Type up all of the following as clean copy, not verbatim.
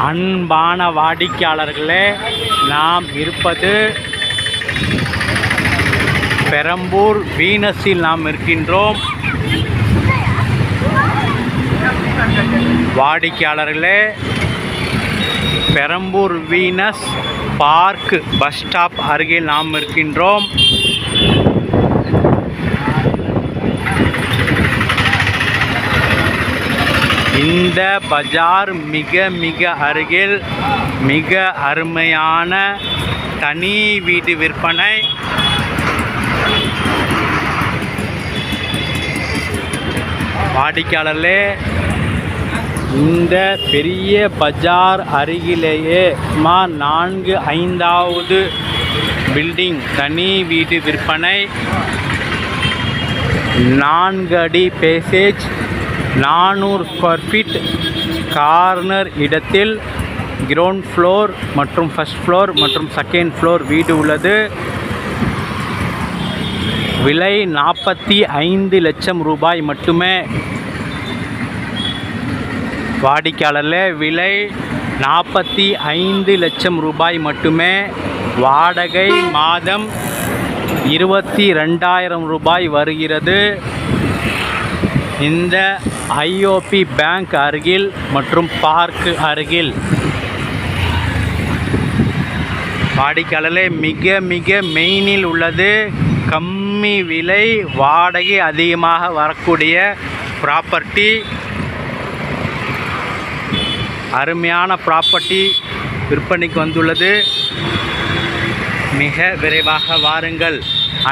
அன்பான வாடிக்கையாளர்களே, நாம் இருப்பது பெரம்பூர் வீனஸில் நாம் இருக்கின்றோம். வாடிக்கையாளர்களே, Perambur Venus park bus stop அருகில் நாம் இருக்கின்றோம். இந்த பஜார் மிக அருகில் மிக அருமையான தனி வீடு விற்பனை. வாடிக்கையாளர்களே, இந்த பெரிய பஜார் அருகிலேயே சுமார் 4-5வது பில்டிங் தனி வீடு விற்பனை. 4 அடி பேசேஜ், 400 ஸ்கொயர் ஃபீட் கார்னர் இடத்தில் கிரவுண்ட் ஃப்ளோர் மற்றும் ஃபர்ஸ்ட் ஃப்ளோர் மற்றும் செகண்ட் ஃப்ளோர் வீடு உள்ளது. விலை 45 லட்சம் ரூபாய் மட்டுமே. வாடிக்கையாளர்களே, விலை 45 லட்சம் ரூபாய் மட்டுமே. வாடகை மாதம் 22,000 ரூபாய் வருகிறது. இந்த IOP பேங்க் அருகில் மற்றும் பார்க் அருகில். வாடிக்கையாளர்களே, மிக மெயினில் உள்ளது. கம்மி விலை, வாடகை அதிகமாக வரக்கூடிய ப்ராப்பர்ட்டி. அருமையான ப்ராப்பர்ட்டி விற்பனைக்கு வந்துள்ளது. மிக விரைவாக வாருங்கள்.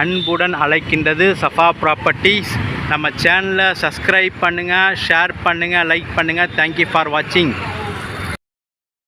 அன்புடன் அழைக்கின்றது சஃபா ப்ராப்பர்ட்டிஸ். நம்ம சேனலை சப்ஸ்கிரைப் பண்ணுங்கள், ஷேர் பண்ணுங்கள், லைக் பண்ணுங்கள். தேங்க்யூ ஃபார் வாட்சிங்.